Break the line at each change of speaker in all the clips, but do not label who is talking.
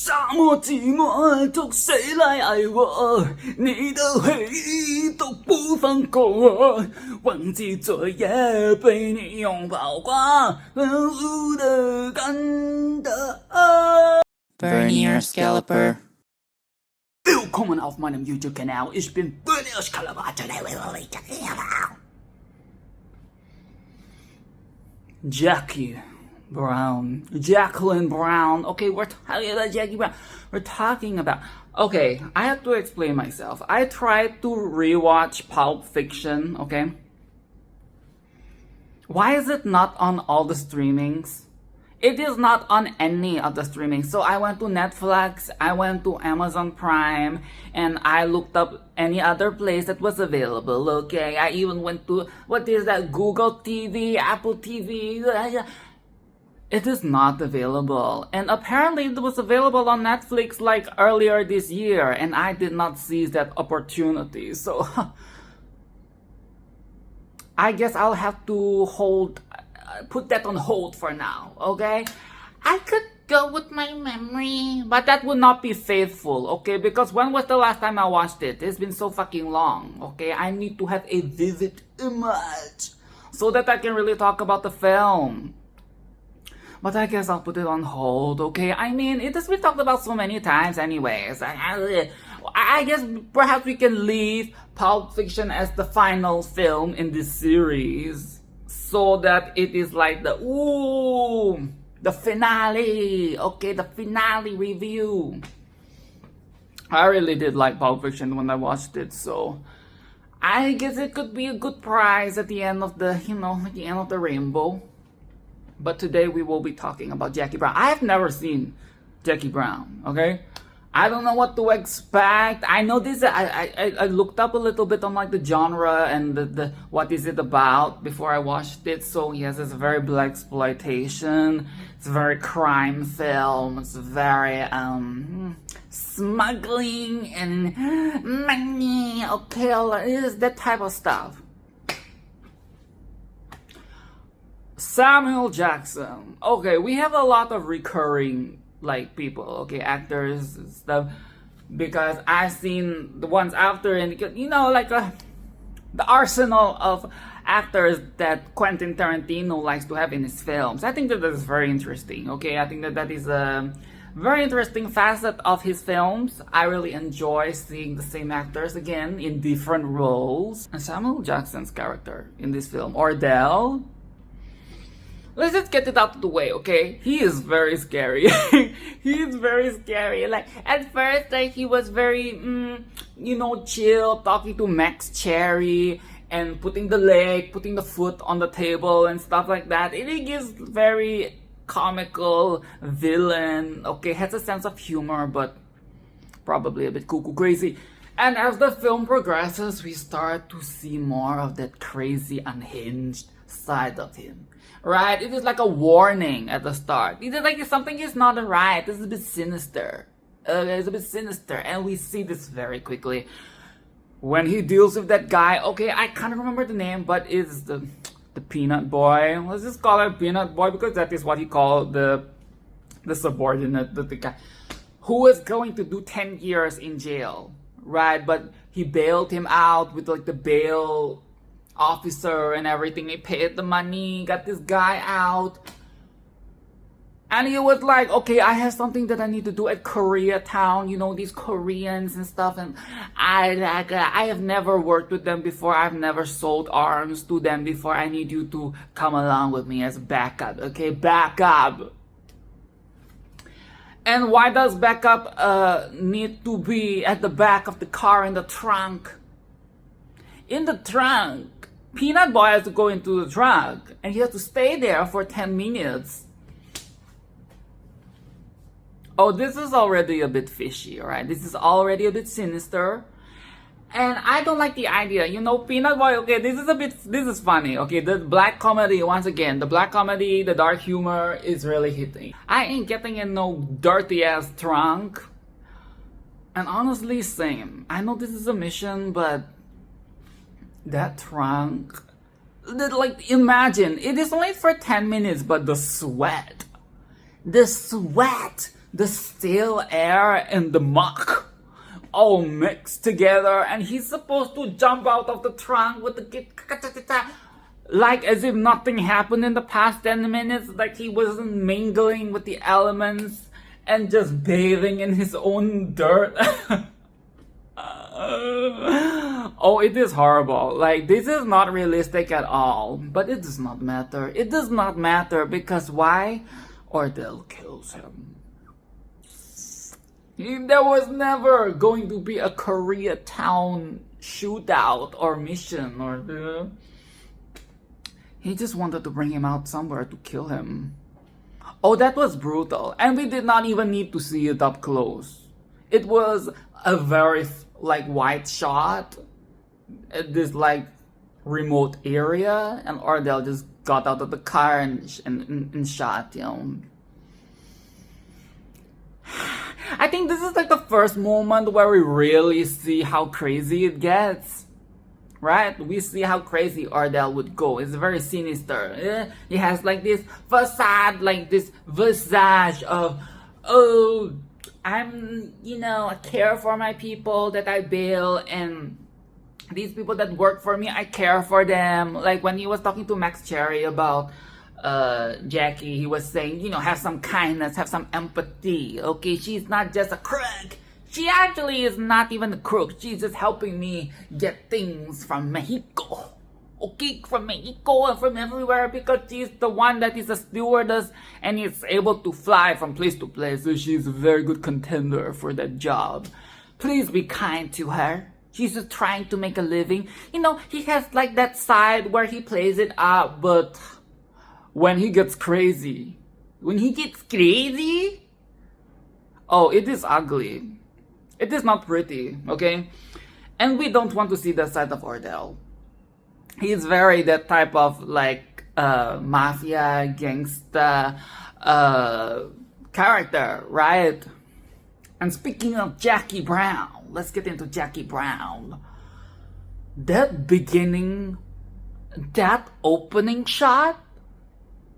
沙漠寂寞，找谁来爱我？你的回忆都不放过我，忘记昨夜被你拥抱过，恨不得感的。
Vernier Scalper.
Willkommen auf meinem YouTube-Kanal. Ich bin Verdnier Scalper. Jacqueline Brown. Okay, we're talking about Jackie Brown. We're talking about. Okay, I have to explain myself. I tried to rewatch Pulp Fiction. Okay, why is it not on all the streamings? It is not on any of the streaming. So I went to Netflix, I went to Amazon Prime, and I looked up any other place that was available, okay? I even went to, what is that, Google TV, Apple TV. It is not available. And apparently it was available on Netflix like earlier this year, and I did not seize that opportunity. So I guess I'll have to put that on hold for now, okay? I could go with my memory, but that would not be faithful, okay? Because when was the last time I watched it? It's been so fucking long, okay? I need to have a vivid image so that I can really talk about the film. But I guess I'll put it on hold, okay? I mean, it has been talked about so many times anyways. I guess perhaps we can leave Pulp Fiction as the final film in this series, so that it is like the finale, okay, the finale review. I really did like Pulp Fiction when I watched it, so I guess it could be a good prize at the end of the, at the end of the rainbow. But today we will be talking about Jackie Brown. I have never seen Jackie Brown, okay? I don't know what to expect. I know this. I looked up a little bit on like the genre and the what is it about before I watched it. So yes, it's a very blaxploitation. It's a very crime film. It's very smuggling and money. Okay, it is that type of stuff. Samuel Jackson. Okay, we have a lot of recurring like people, okay, actors and stuff, because I've seen the ones after, and like the arsenal of actors that Quentin Tarantino likes to have in his films. I think that is very interesting, okay? I think that is a very interesting facet of his films. I really enjoy seeing the same actors again in different roles. And Samuel Jackson's character in this film, Ordell, let's just get it out of the way, okay? He is very scary. He is very scary. Like, at first, like, he was very, chill, talking to Max Cherry and putting the foot on the table and stuff like that. It gives very comical villain, okay? Has a sense of humor, but probably a bit cuckoo crazy. And as the film progresses, we start to see more of that crazy, unhinged side of him. Right? It is like a warning at the start. It is like something is not right. This is a bit sinister. It's a bit sinister. And we see this very quickly when he deals with that guy. Okay, I can't remember the name, but it's the Peanut Boy. Let's just call it Peanut Boy, because that is what he called the subordinate, the guy who is going to do 10 years in jail. Right? But he bailed him out with like the bail officer and everything. He paid the money, got this guy out, and he was like, okay, I have something that I need to do at Koreatown, these Koreans and stuff, and I have never worked with them before. I've never sold arms to them before. I need you to come along with me as backup, okay? Backup. And why does backup need to be at the back of the car in the trunk? In the trunk, Peanut Boy has to go into the trunk, and he has to stay there for 10 minutes. Oh, this is already a bit fishy, alright? This is already a bit sinister. And I don't like the idea, Peanut Boy, okay, this is funny, okay? The black comedy, once again, the black comedy, the dark humor is really hitting. I ain't getting in no dirty ass trunk. And honestly, same. I know this is a mission, but that trunk, like, imagine, it is only for 10 minutes, but the sweat the stale air and the muck all mixed together, and he's supposed to jump out of the trunk with the like as if nothing happened in the past 10 minutes, like he wasn't mingling with the elements and just bathing in his own dirt. Oh, it is horrible. Like, this is not realistic at all, but it does not matter. It does not matter because why? Ordell kills him. There was never going to be a Koreatown shootout or mission or he just wanted to bring him out somewhere to kill him. Oh, that was brutal. And we did not even need to see it up close. It was a very like wide shot at this like remote area, and Ordell just got out of the car and shot, you know. I think this is like the first moment where we really see how crazy it gets. Right? We see how crazy Ordell would go. It's very sinister. He has like this facade, like this visage of, oh, I'm, I care for my people that I build, and these people that work for me, I care for them. Like when he was talking to Max Cherry about Jackie, he was saying, have some kindness, have some empathy. Okay, she's not just a crook. She actually is not even a crook. She's just helping me get things from Mexico. Okay, from Mexico and from everywhere, because she's the one that is a stewardess and is able to fly from place to place. So she's a very good contender for that job. Please be kind to her. She's just trying to make a living. He has like that side where he plays it up, but when he gets crazy, oh, it is ugly. It is not pretty, okay? And we don't want to see that side of Ordell. He's very that type of like mafia, gangsta character, right? And speaking of Jackie Brown, let's get into Jackie Brown. That opening shot,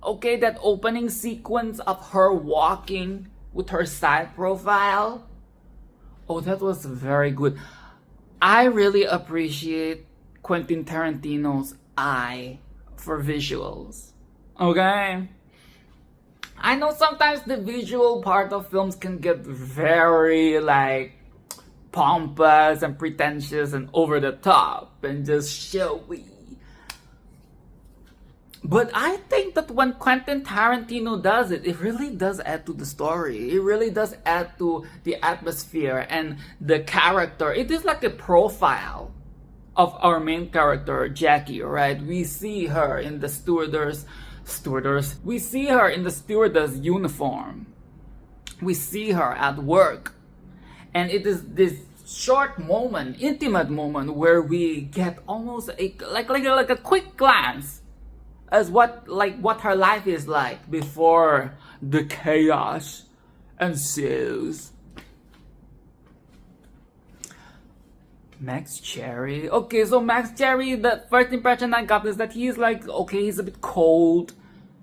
okay, that opening sequence of her walking with her side profile, oh, that was very good. I really appreciate Quentin Tarantino's eye for visuals. Okay? I know sometimes the visual part of films can get very like pompous and pretentious and over the top and just showy. But I think that when Quentin Tarantino does it, it really does add to the story. It really does add to the atmosphere and the character. It is like a profile of our main character, Jackie, right? We see her in the stewardess. We see her in the stewardess uniform. We see her at work. And it is this short moment, intimate moment, where we get almost like a quick glance as what her life is like before the chaos ensues. Max Cherry. Okay, so Max Cherry, the first impression I got is that he's like, okay, he's a bit cold.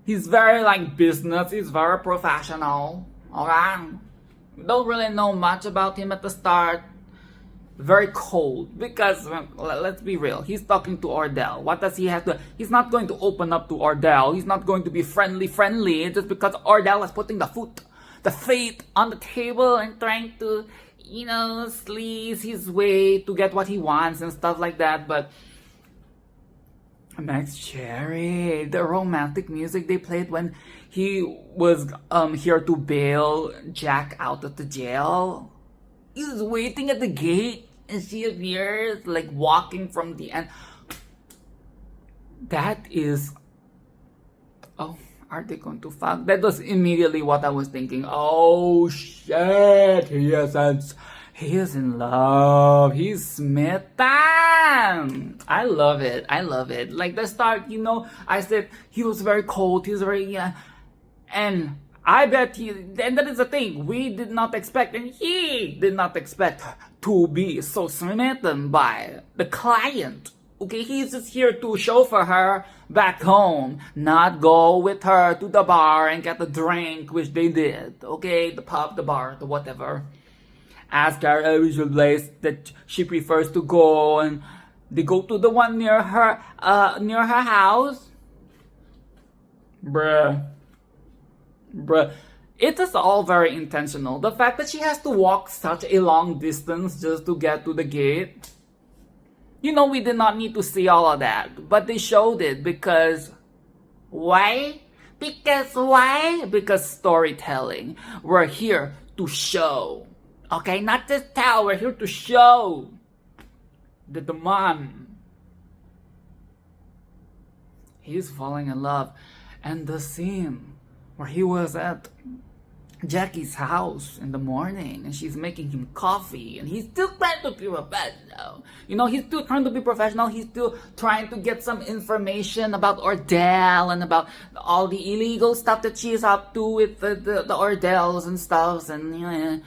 He's very like business, he's very professional. Alright? We don't really know much about him at the start. Very cold, because let's be real, he's talking to Ordell. What does he have to? He's not going to open up to Ordell. He's not going to be friendly just because Ordell is putting the fate on the table and trying to, sleaze his way to get what he wants and stuff like that. But Max Cherry, the romantic music they played when he was here to bail Jack out of the jail. He was waiting at the gate and she appears like walking from the end. That is, oh, are they going to fuck? That was immediately what I was thinking. Oh shit, he is in love. He's smitten. I love it. Like the start, I said he was very cold. He was very, and I bet and that is the thing, we did not expect, and he did not expect to be so smitten by the client Okay, he's just here to chauffeur her back home, not go with her to the bar and get a drink, which they did. Okay, the pub, the bar, the whatever. Ask her which place that she prefers to go, and they go to the one near her house. Bruh. It is all very intentional. The fact that she has to walk such a long distance just to get to the gate. You know, we did not need to see all of that, but they showed it because why? Because storytelling. We're here to show. Okay, not just tell, we're here to show that the man, he's falling in love. And the scene where he was at Jackie's house in the morning and she's making him coffee and he's still trying to be professional. You know, he's still trying to be professional. He's still trying to get some information about Ordell and about all the illegal stuff that she's up to with the Ordells and stuff. And you know,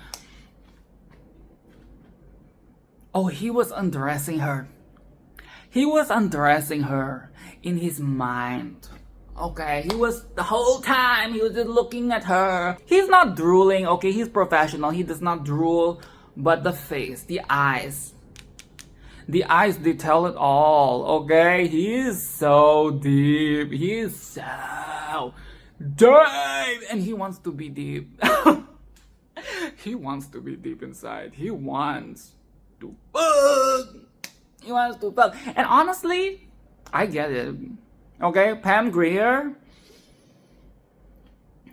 oh, he was undressing her. He was undressing her in his mind. Okay, he was, the whole time, he was just looking at her. He's not drooling, okay, he's professional, he does not drool, but the face, the eyes, they tell it all, okay? He is so deep, he is so deep, and he wants to be deep. He wants to be deep inside, he wants to fuck, and honestly, I get it. Okay, Pam Grier,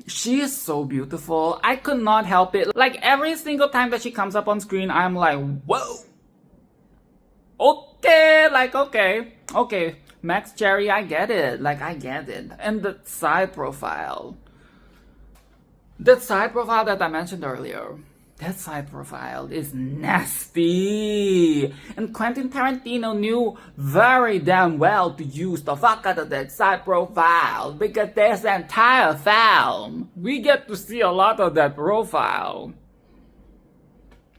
she is so beautiful. I could not help it. Like, every single time that she comes up on screen, I'm like, whoa. Okay. Max Cherry, I get it. Like, I get it. And the side profile. That side profile that I mentioned earlier. That side profile is nasty. And Quentin Tarantino knew very damn well to use the fuck out of that side profile. Because there's an entire film. We get to see a lot of that profile.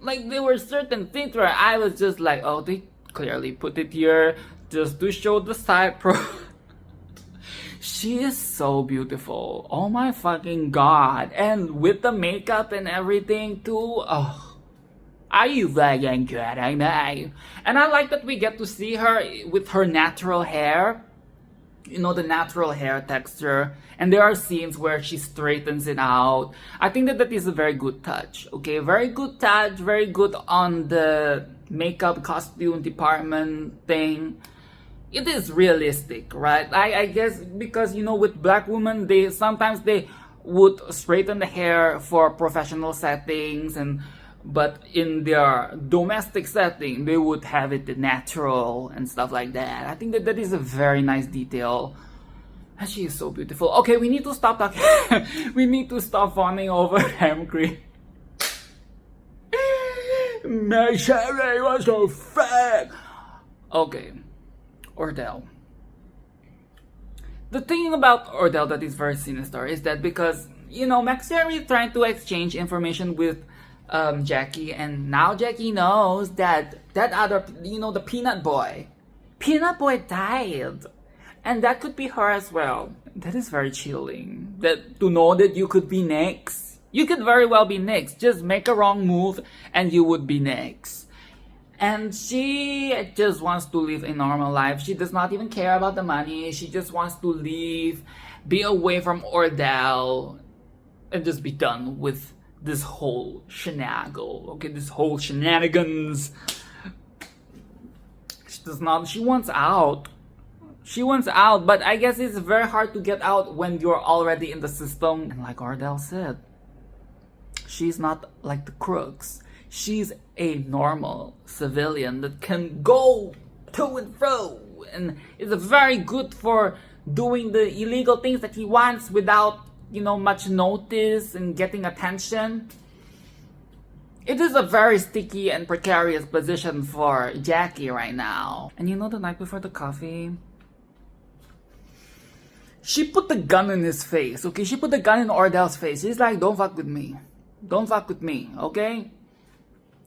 Like, there were certain things where I was just like, oh, they clearly put it here just to show the side profile. She is so beautiful. Oh my fucking god. And with the makeup and everything too. Oh. Are you fucking kidding me? And I like that we get to see her with her natural hair. You know, the natural hair texture. And there are scenes where she straightens it out. I think that is a very good touch. Okay, very good touch. Very good on the makeup costume department thing. It is realistic, right? I guess because, you know, with black women, they sometimes would straighten the hair for professional settings, but in their domestic setting, they would have it natural and stuff like that. I think that is a very nice detail. And she is so beautiful. Okay, we need to stop talking. We need to stop fawning over Grier. My Sherry was so fat. Okay. Ordell. The thing about Ordell that is very sinister is that because, you know, Max Cherry is trying to exchange information with Jackie, and now Jackie knows that other, you know, the Peanut Boy died, and that could be her as well. That is very chilling. That to know that you could be next. You could very well be next. Just make a wrong move and you would be next. And she just wants to live a normal life. She does not even care about the money. She just wants to leave, be away from Ordell, and just be done with this whole shenanigans. Okay, this whole shenanigans. She wants out. She wants out, but I guess it's very hard to get out when you're already in the system. And like Ordell said, she's not like the crooks. She's a normal civilian that can go to and fro and is very good for doing the illegal things that he wants without, you know, much notice and getting attention. It is a very sticky and precarious position for Jackie right now. And you know, the night before the coffee, she put the gun in his face, okay? She put the gun in Ordell's face. She's like, don't fuck with me. Don't fuck with me, okay?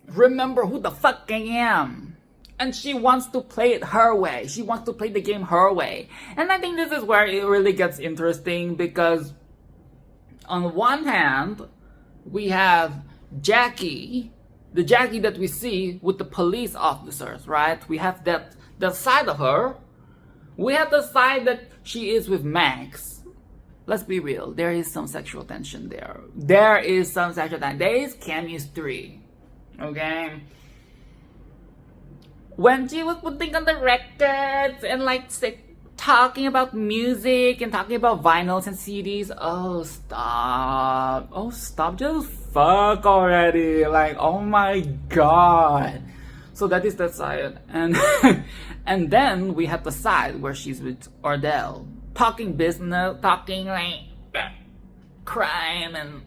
Remember who the fuck I am. And she wants to play it her way. She wants to play the game her way. And I think this is where it really gets interesting, because on one hand, we have Jackie, the Jackie that we see with the police officers, right? We have that side of her. We have the side that she is with Max. Let's be real, there is some sexual tension there. There is chemistry. Okay? When she was putting on the records and like talking about music and talking about vinyls and CDs, oh stop, just fuck already. Like, oh my god. So that is that side. And and then we have the side where she's with Ordell, talking business, talking like crime, and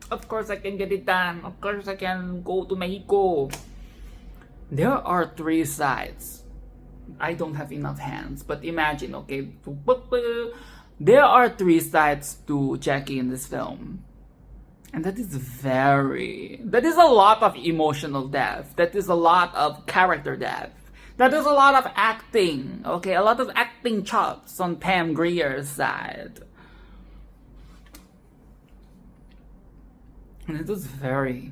of course I can get it done, of course I can go to Mexico. There are three sides. I don't have enough hands, but imagine, okay, there are three sides to Jackie in this film. And that is a lot of emotional depth. That is a lot of character depth. That is a lot of acting, okay? A lot of acting chops on Pam Grier's side. And it was very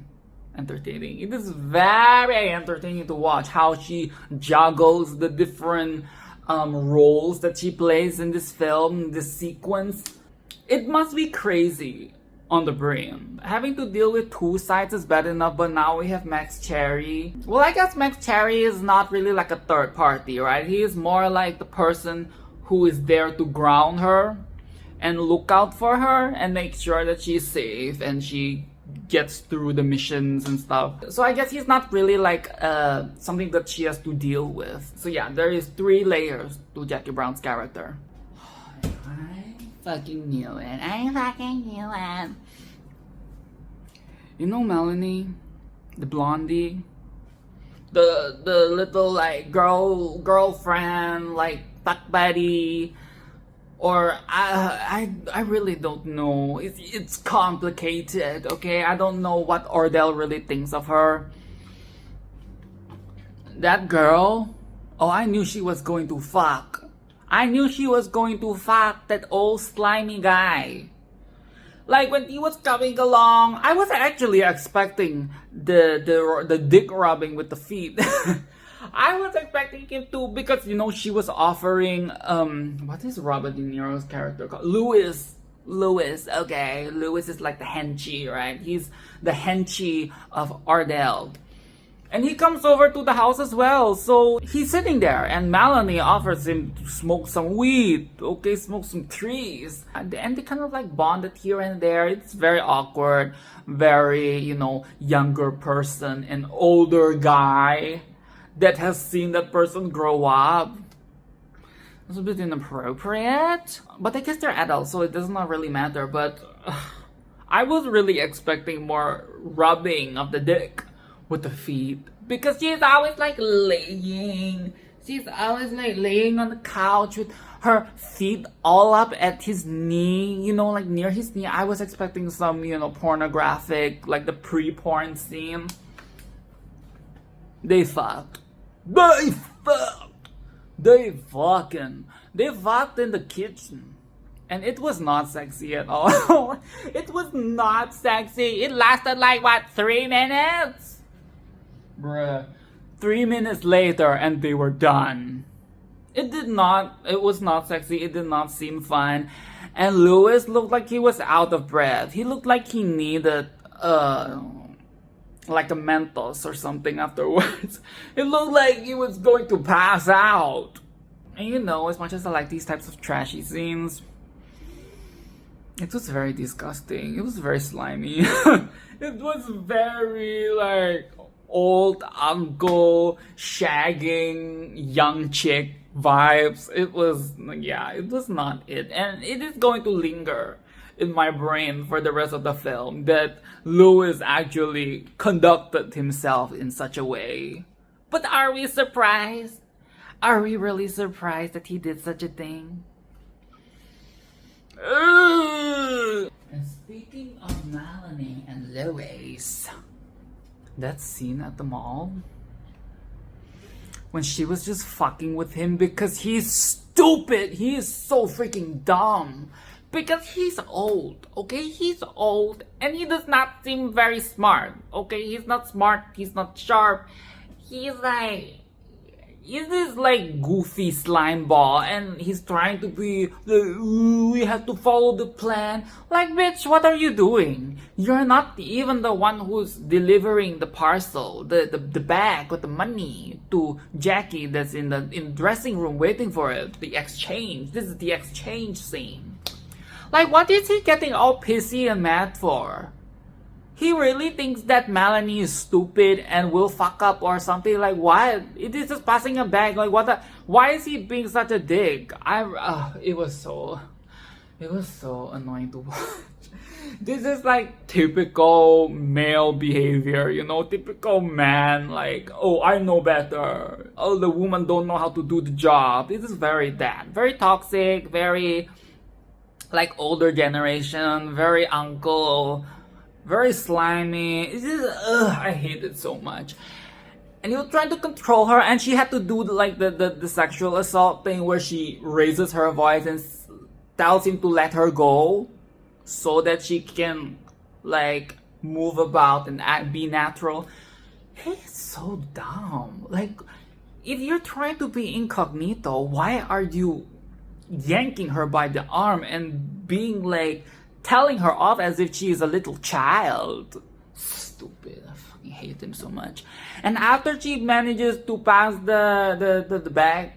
entertaining. It is very entertaining to watch how she juggles the different roles that she plays in this film, this sequence. It must be crazy on the brain. Having to deal with two sides is bad enough, but now we have Max Cherry. Well, I guess Max Cherry is not really like a third party, right? He is more like the person who is there to ground her and look out for her and make sure that she's safe and she gets through the missions and stuff. So I guess he's not really like something that she has to deal with. So yeah, there is 3 layers to Jackie Brown's character. I fucking knew it. You know Melanie, the blondie, the little like girlfriend, like fuck buddy, or I really don't know. It's complicated, okay? I don't know what Ordell really thinks of her. That girl, oh, I knew she was going to fuck. I knew she was going to fuck that old slimy guy. Like when he was coming along, I was actually expecting the dick rubbing with the feet. I was expecting him to, because you know she was offering what is Robert De Niro's character called? Louis, okay. Louis is like the henchie, right? He's the henchie of Ordell. And he comes over to the house as well. So he's sitting there and Melanie offers him to smoke some weed, okay, smoke some trees. And they kind of like bonded here and there. It's very awkward, very, you know, younger person, an older guy that has seen that person grow up. It's a bit inappropriate. But I guess they're adults, so it does not really matter. But I was really expecting more rubbing of the dick with the feet, because she's always like laying. She's always like laying on the couch with her feet all up at his knee, you know, like near his knee. I was expecting some, you know, pornographic, like the pre-porn scene. They fucked. They fucked in the kitchen. And it was not sexy at all. It was not sexy. It lasted like, what, 3 minutes? Bruh. 3 minutes later and they were done. It was not sexy. It did not seem fun. And Louis looked like he was out of breath. He looked like he needed like a Mentos or something afterwards. It looked like he was going to pass out. And you know, as much as I like these types of trashy scenes, it was very disgusting. It was very slimy. It was very like old uncle shagging young chick vibes. It was not it. And it is going to linger in my brain for the rest of the film that Louis actually conducted himself in such a way. But are we surprised? Are we really surprised that he did such a thing? And speaking of Melanie and Louis, that scene at the mall, when she was just fucking with him because he's stupid. He is so freaking dumb. Because he's old, okay? He's old and he does not seem very smart, okay? He's not smart, he's not sharp. He's this like goofy slime ball and he's trying to be like, we have to follow the plan. Like, bitch, what are you doing? You're not even the one who's delivering the parcel, the bag with the money to Jackie that's in the dressing room waiting for it. The exchange. This is the exchange scene. Like, what is he getting all pissy and mad for? He really thinks that Melanie is stupid and will fuck up or something. Like, what? It is just passing a bag. Like, what the? Why is he being such a dick? It was so annoying to watch. This is like typical male behavior, you know, typical man. Like, oh, I know better. Oh, the woman don't know how to do the job. This is very very toxic, very like older generation, very uncle, very slimy. It's just, I hate it so much. And he was trying to control her, and she had to do like the sexual assault thing where she raises her voice and tells him to let her go so that she can like move about and be natural. He's so dumb. Like, if you're trying to be incognito, why are you yanking her by the arm and being like telling her off as if she is a little child? Stupid. I fucking hate him so much. And after she manages to pass the bag,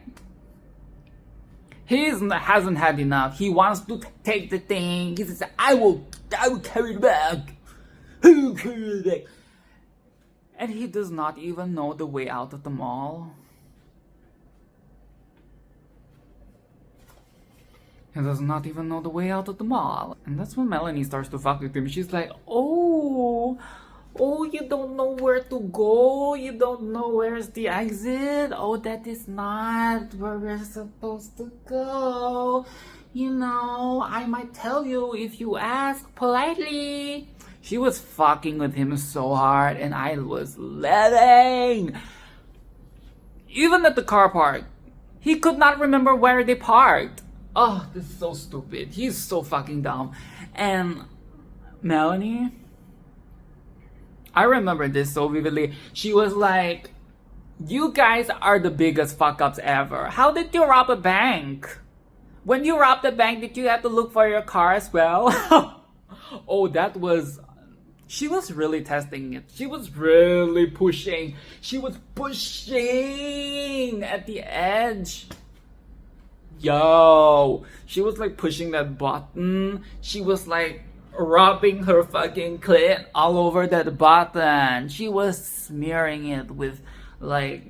he hasn't had enough. He wants to take the thing. He says, I will carry the bag. I will carry the bag. And he does not even know the way out of the mall. He does not even know the way out of the mall. And that's when Melanie starts to fuck with him. She's like, oh, you don't know where to go? You don't know where's the exit? Oh, that is not where we're supposed to go. You know, I might tell you if you ask politely. She was fucking with him so hard and I was living. Even at the car park, he could not remember where they parked. Oh, this is so stupid. He's so fucking dumb. And Melanie, I remember this so vividly. She was like, you guys are the biggest fuck ups ever. How did you rob a bank? When you robbed the bank, did you have to look for your car as well? Oh, that was... She was really testing it. She was really pushing. She was pushing at the edge. Yo, she was like pushing that button. She was like rubbing her fucking clit all over that button. She was smearing it with like...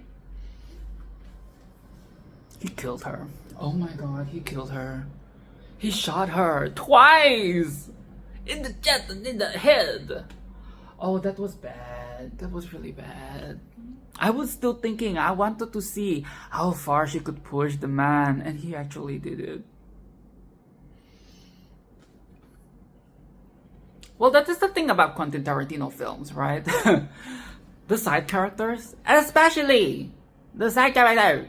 He killed her. Oh my god, he killed her. He shot her twice! In the chest and in the head. Oh, that was bad. That was really bad. I was still thinking, I wanted to see how far she could push the man, and he actually did it. Well, that is the thing about Quentin Tarantino films, right? The side characters, especially the side characters,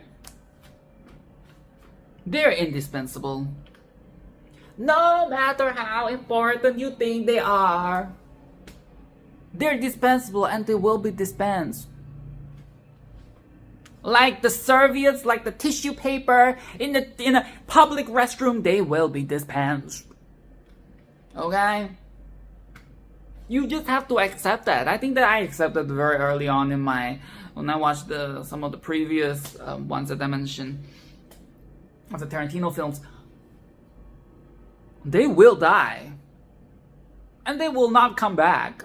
they're indispensable. No matter how important you think they are, they're dispensable and they will be dispensed. Like the serviettes, like the tissue paper in a public restroom, they will be dispensed. Okay? You just have to accept that. I think that I accepted very early on in when I watched some of the previous ones that I mentioned of the Tarantino films. They will die. And they will not come back.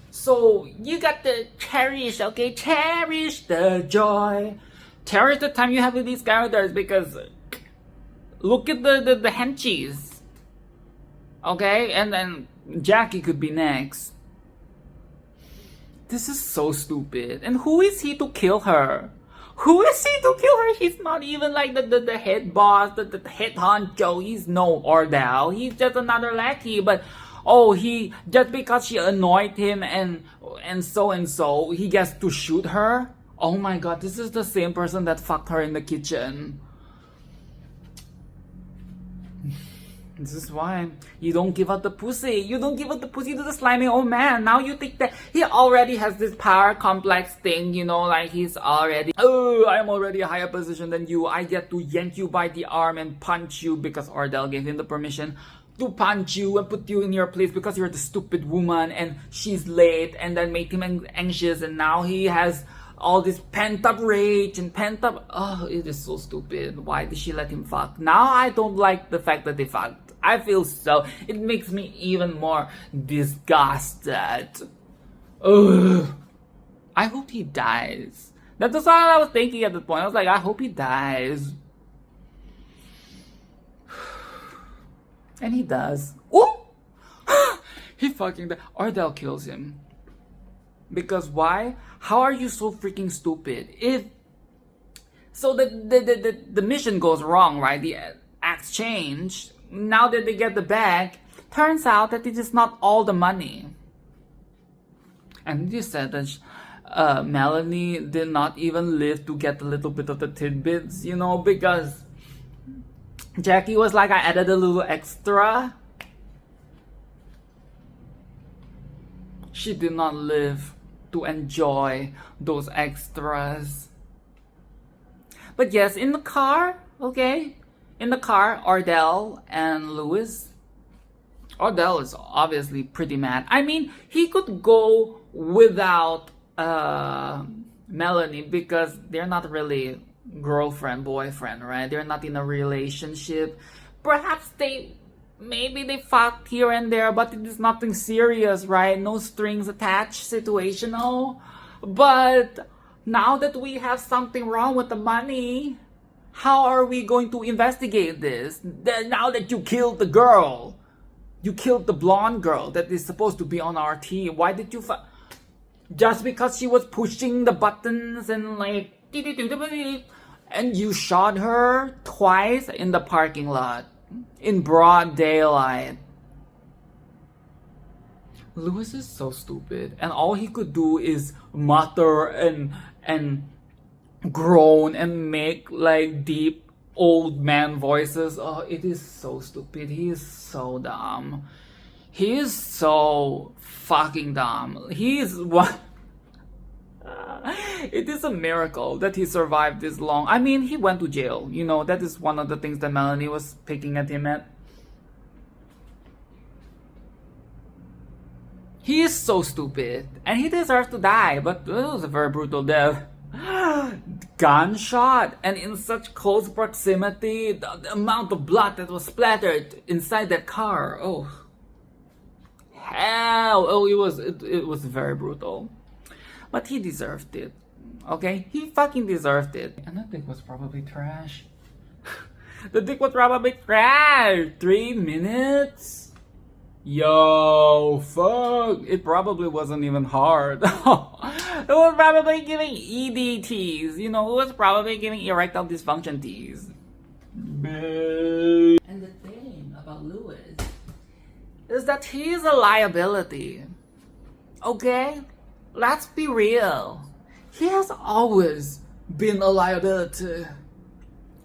So you got to cherish, okay? Cherish the joy. Cherish the time you have with these characters, because look at the henchies. Okay? And then Jackie could be next. This is so stupid. And who is he to kill her? Who is he to kill her? He's not even like the head boss, the head honcho. He's no Ordell. He's just another lackey. But oh, he just because she annoyed him and so, he gets to shoot her. Oh my god, this is the same person that fucked her in the kitchen. This is why you don't give up the pussy. You don't give up the pussy to the slimy old man. Now you think that he already has this power complex thing, you know, like he's already, oh, I'm already a higher position than you. I get to yank you by the arm and punch you because Ordell gave him the permission to punch you and put you in your place because you're the stupid woman and she's late, and then make him anxious, and now he has all this pent-up rage and pent-up... Oh, it is so stupid. Why did she let him fuck? Now I don't like the fact that they fucked. I feel so... It makes me even more disgusted. Ugh. I hope he dies. That was all I was thinking at the point. I was like, I hope he dies. And he does. Ooh! He fucking... Ordell kills him. Because why? How are you so freaking stupid? If so, the mission goes wrong, right? The acts change. Now that they get the bag, turns out that it is not all the money. And you said that Melanie did not even live to get a little bit of the tidbits, you know, because Jackie was like, I added a little extra. She did not live to enjoy those extras. But yes, in the car, okay? In the car, Ordell and Lewis. Ordell is obviously pretty mad. I mean, he could go without Melanie because they're not really girlfriend, boyfriend, right? They're not in a relationship. Perhaps maybe they fucked here and there, but it is nothing serious, right? No strings attached, situational. But now that we have something wrong with the money, how are we going to investigate this? Now that you killed the girl, you killed the blonde girl that is supposed to be on our team. Why did you just because she was pushing the buttons and like, and you shot her twice in the parking lot. In broad daylight. Lewis is so stupid, and all he could do is mutter and groan and make like deep old man voices. Oh, it is so stupid. He is so dumb. He is so fucking dumb. He is what. It is a miracle that he survived this long. I mean, he went to jail. You know, that is one of the things that Melanie was picking at him at. He is so stupid. And he deserves to die. But it was a very brutal death. Gunshot. And in such close proximity. The amount of blood that was splattered inside that car. Oh. Hell. Oh, it was very brutal. But he deserved it. Okay? He fucking deserved it. And that dick was probably trash. The dick was probably trash. 3 minutes? Yo, fuck. It probably wasn't even hard. It was probably giving EDTs. You know, it was probably giving erectile dysfunction T's. And the thing about Lewis is that he is a liability. Okay? Let's be real. He has always been a liability.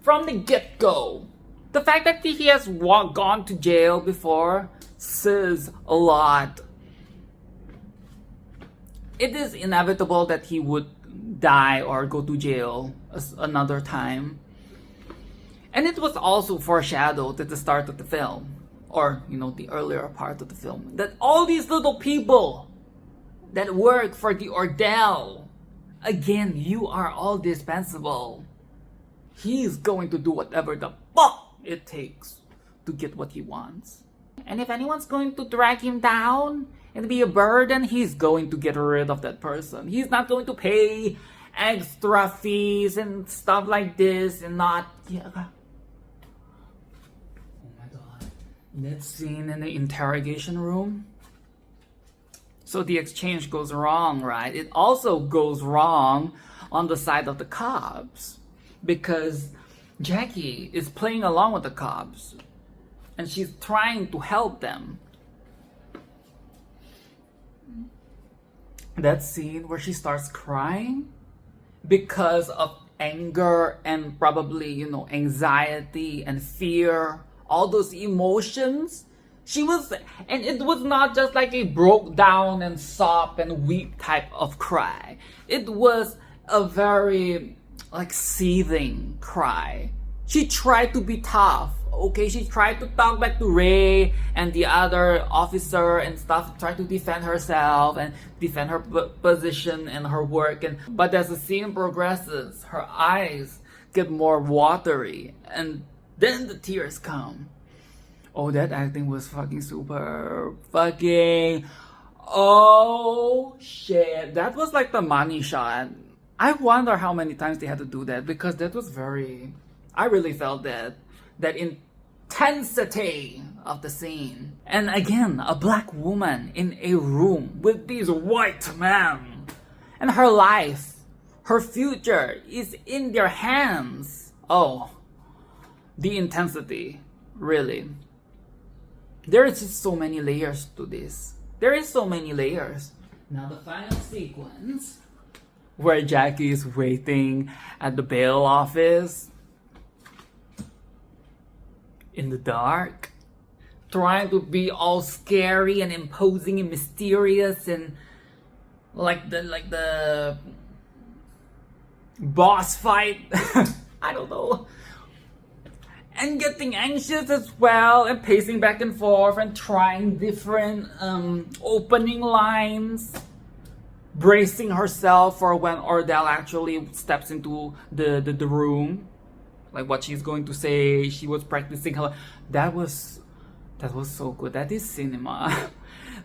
From the get-go. The fact that he has gone to jail before says a lot. It is inevitable that he would die or go to jail another time. And it was also foreshadowed at the start of the film. Or, you know, the earlier part of the film. That all these little people that work for the Ordell, again, you are all dispensable. He's going to do whatever the fuck it takes to get what he wants. And if anyone's going to drag him down and be a burden, he's going to get rid of that person. He's not going to pay extra fees and stuff like this and not... Yeah. Oh my god. That scene in the interrogation room. So the exchange goes wrong, right? It also goes wrong on the side of the cops. Because Jackie is playing along with the cops. And she's trying to help them. That scene where she starts crying. because of anger and probably, you know, anxiety and fear, all those emotions. She was, and it was not just like a broke down and sob and weep type of cry. It was a very like seething cry. She tried to be tough, okay? She tried to talk back to Ray and the other officer and stuff, try to defend herself and defend her position and her work. But as the scene progresses, her eyes get more watery and then the tears come. Oh, that acting was fucking super fucking, oh shit. That was like the money shot. I wonder how many times they had to do that, because that was very, I really felt that intensity of the scene. And again, a black woman in a room with these white men, and her life, her future is in their hands. Oh, the intensity, really. There is just so many layers to this. There is so many layers. Now the final sequence, where Jackie is waiting at the bail office in the dark, trying to be all scary and imposing and mysterious and like the boss fight. I don't know. And getting anxious as well, and pacing back and forth and trying different opening lines, bracing herself for when Ordell actually steps into the room, like what she's going to say. She was practicing her. That was so good. That is cinema.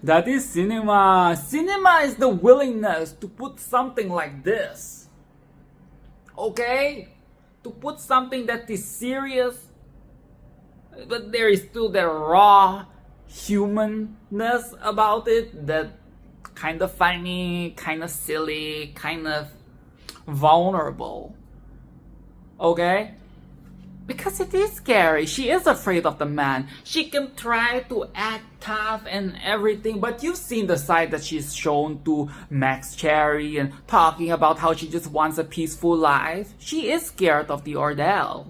That is cinema. Cinema is the willingness to put something like this, okay, to put something that is serious, but there is still the raw humanness about it, that kind of funny, kind of silly, kind of vulnerable. Okay? Because it is scary. She is afraid of the man. She can try to act tough and everything, but you've seen the side that she's shown to Max Cherry and talking about how she just wants a peaceful life. She is scared of the Ordell.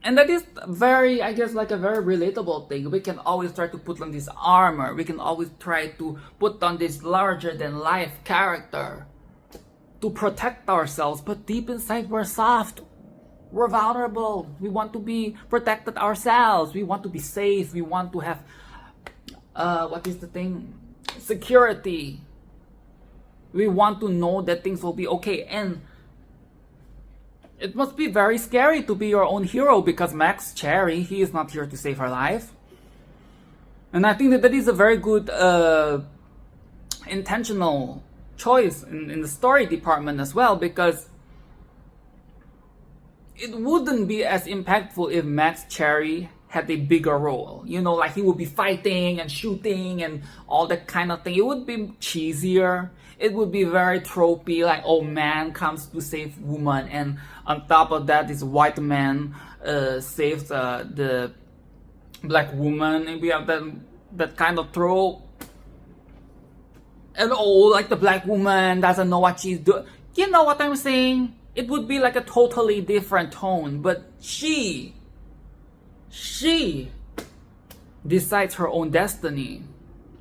And that is very, I guess, like a very relatable thing. We can always try to put on this armor. We can always try to put on this larger than life character to protect ourselves. But deep inside, we're soft. We're vulnerable. We want to be protected ourselves. We want to be safe. We want to have, what is the thing? Security. We want to know that things will be okay. And it must be very scary to be your own hero, because Max Cherry, he is not here to save her life. And I think that is a very good intentional choice in the story department as well, because it wouldn't be as impactful if Max Cherry had a bigger role. You know, like he would be fighting and shooting and all that kind of thing. It would be cheesier. It would be very tropey, like, oh, man comes to save woman, and on top of that, this white man saves the black woman, and we have that kind of trope. And oh, like the black woman doesn't know what she's doing. You know what I'm saying? It would be like a totally different tone, but she decides her own destiny.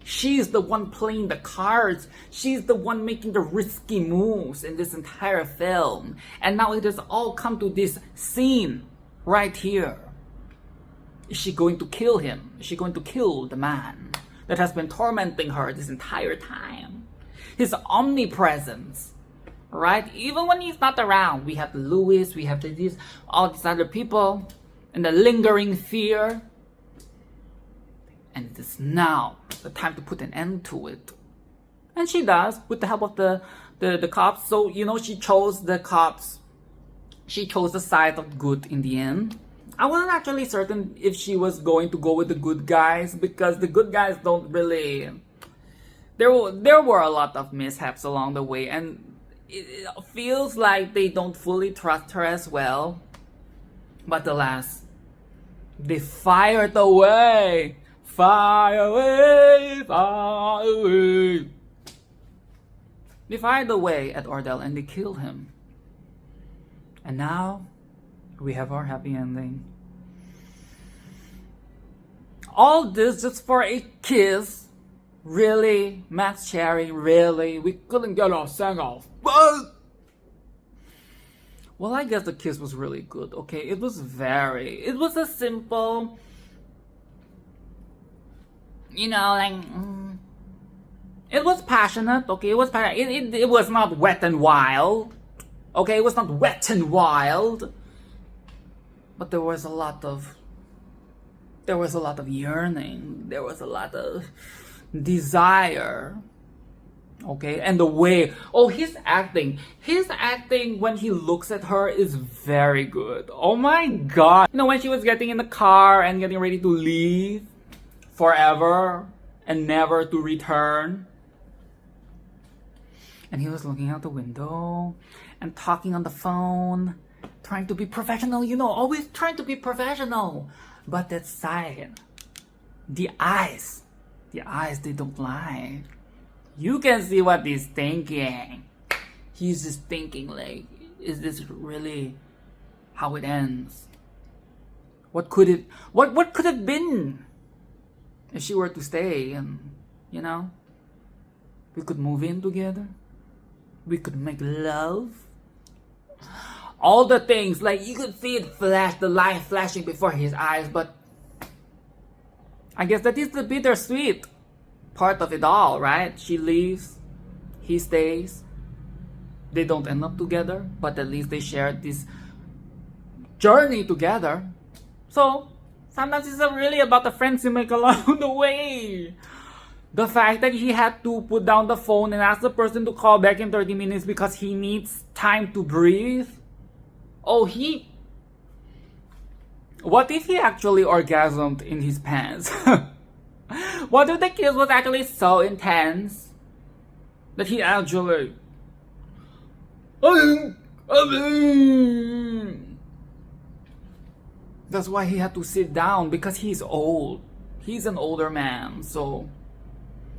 She's the one playing the cards. She's the one making the risky moves in this entire film. And now it has all come to this scene right here. Is she going to kill him? Is she going to kill the man that has been tormenting her this entire time? His omnipresence, right? Even when he's not around, we have Louis, we have all these other people, and the lingering fear. And it is now the time to put an end to it. And she does, with the help of the cops. So, you know, she chose the cops. She chose the side of good in the end. I wasn't actually certain if she was going to go with the good guys, because the good guys don't really... There were a lot of mishaps along the way, and it feels like they don't fully trust her as well. But alas, they fired away. Fire away, fire away. They fired away at Ordell and they killed him. And now we have our happy ending. All this just for a kiss? Really? Max Cherry, really? We couldn't get our song off. Well, I guess the kiss was really good, okay? It was a simple, you know, like, it was passionate, okay? It was passionate. It was not wet and wild, okay? It was not wet and wild. But there was a lot of yearning. There was a lot of desire. Okay, and the way, his acting when he looks at her is very good. Oh my god. You know, when she was getting in the car and getting ready to leave forever and never to return. And he was looking out the window and talking on the phone, trying to be professional, you know, always trying to be professional. But that side, the eyes, they don't lie. You can see what he's thinking. He's just thinking like, is this really how it ends? What could it been if she were to stay and, you know, we could move in together? We could make love. All the things, like you could see it flash, the light flashing before his eyes, but I guess that is the bittersweet part of it all, right? She leaves, he stays. They don't end up together, but at least they shared this journey together. So sometimes it's really about the friends you make along the way. The fact that he had to put down the phone and ask the person to call back in 30 minutes because he needs time to breathe. What if he actually orgasmed in his pants? What if the kiss was actually so intense that he actually... That's why he had to sit down, because he's old. He's an older man, so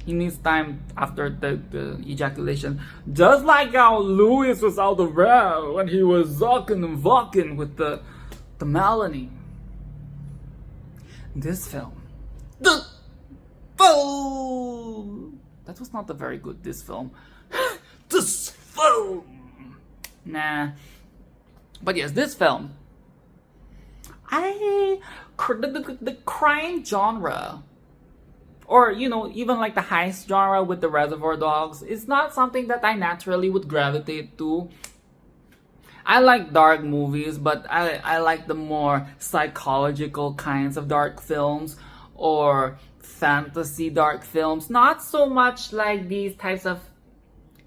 he needs time after the ejaculation. Just like how Louis was out of breath when he was zucking and vucking with the Melanie. This film. That was not a very good this film. This film. Nah. But yes, this film. The crime genre, or you know, even like the heist genre with the Reservoir Dogs, is not something that I naturally would gravitate to. I like dark movies, but I like the more psychological kinds of dark films or fantasy dark films. Not so much like these types of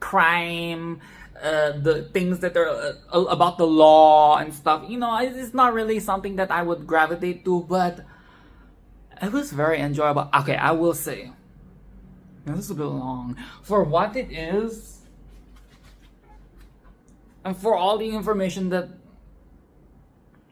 crime, the things that are about the law and stuff. You know, it's not really something that I would gravitate to, but it was very enjoyable. Okay, I will say, this is a bit long. For what it is, and for all the information that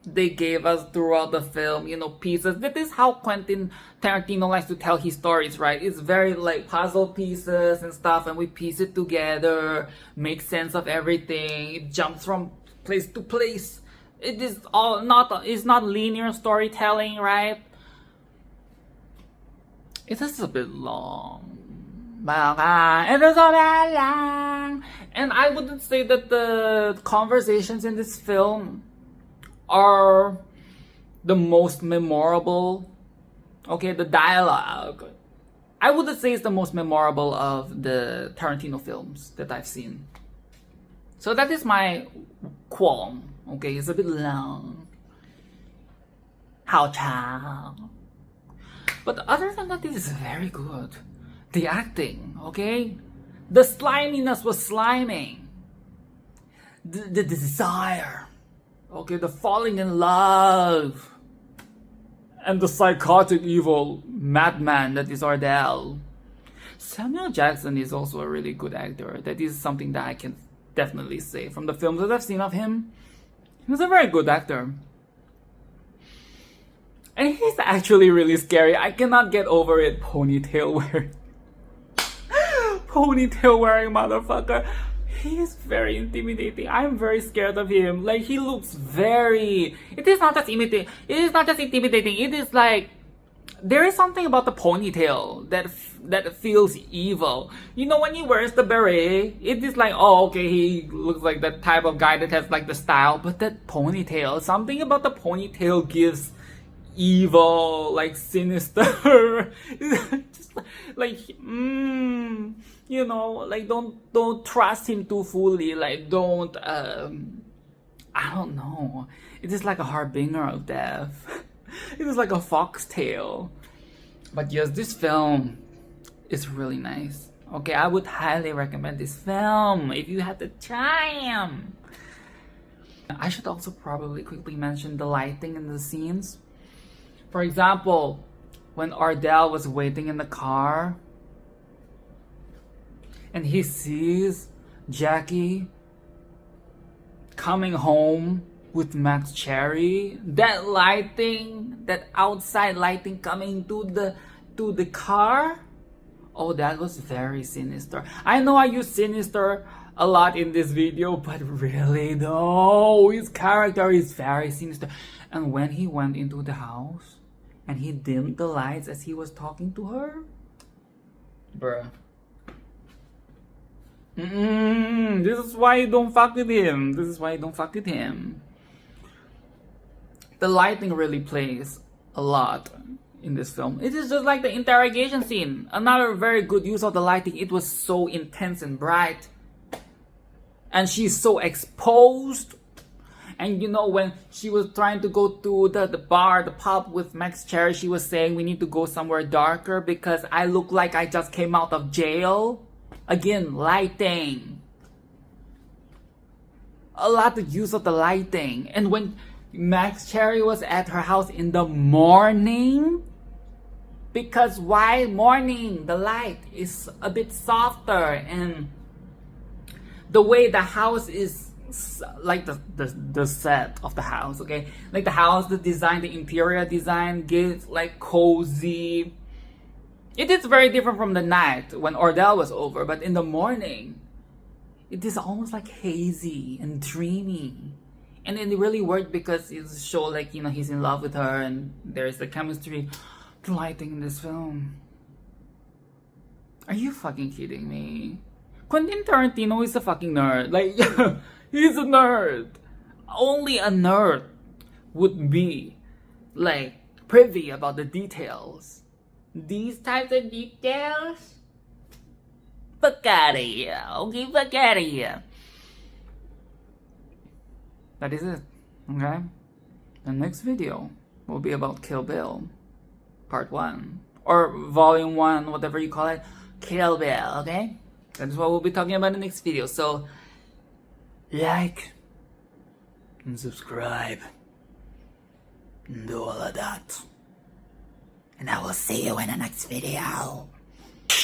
they gave us throughout the film, you know, pieces. That is how Quentin Tarantino likes to tell his stories, right? It's very like puzzle pieces and stuff, and we piece it together, make sense of everything. It jumps from place to place. It is all it's not linear storytelling, right? It is a bit long. It is a bit long. And I wouldn't say that the conversations in this film are the most memorable. Okay, the dialogue, I wouldn't say it's the most memorable of the Tarantino films that I've seen. So that is my qualm. Okay, it's a bit long. How chow. But other than that, it is very good. The acting, okay? The sliminess was sliming. The desire. Okay, the falling in love. And the psychotic evil madman that is Ordell. Samuel Jackson is also a really good actor. That is something that I can definitely say. From the films that I've seen of him, he was a very good actor. And he's actually really scary. I cannot get over it. Ponytail wearing. ponytail wearing motherfucker. He is very intimidating. I'm very scared of him. Like, he looks very... It is not just intimidating. It is like... There is something about the ponytail that feels evil. You know, when he wears the beret, it is like, oh, okay, he looks like the type of guy that has like the style. But that ponytail, something about the ponytail gives evil, like sinister. Just like, you know, like don't trust him too fully. Like, don't, I don't know. It is like a harbinger of death. It is like a foxtail. But yes, this film is really nice. Okay, I would highly recommend this film if you have the time. I should also probably quickly mention the lighting in the scenes. For example, when Ordell was waiting in the car and he sees Jackie coming home with Max Cherry, that lighting, that outside lighting coming to the car, oh, that was very sinister. I know I use sinister a lot in this video, but really no, his character is very sinister. And when he went into the house and he dimmed the lights as he was talking to her, bruh. This is why you don't fuck with him. The lighting really plays a lot in this film. It is just like the interrogation scene. Another very good use of the lighting. It was so intense and bright. And she's so exposed. And you know, when she was trying to go to the bar, the pub with Max Cherry, she was saying we need to go somewhere darker because I look like I just came out of jail. Again, lighting. A lot of use of the lighting. And when Max Cherry was at her house in the morning, because why morning? The light is a bit softer, and the way the house is, like the set of the house, okay, like the house, the design, the interior design gives like cozy. It is very different from the night when Ordell was over, but in the morning it is almost like hazy and dreamy. And it really worked because it showed like, you know, he's in love with her and there's the chemistry. The lighting in this film. Are you fucking kidding me? Quentin Tarantino is a fucking nerd. Like, he's a nerd. Only a nerd would be like privy about the details. These types of details? Fuck out of here. Okay, fuck out of here. That is it, okay? The next video will be about Kill Bill, part 1, or volume 1, whatever you call it, Kill Bill, okay? That is what we'll be talking about in the next video, so like and subscribe and do all of that. And I will see you in the next video.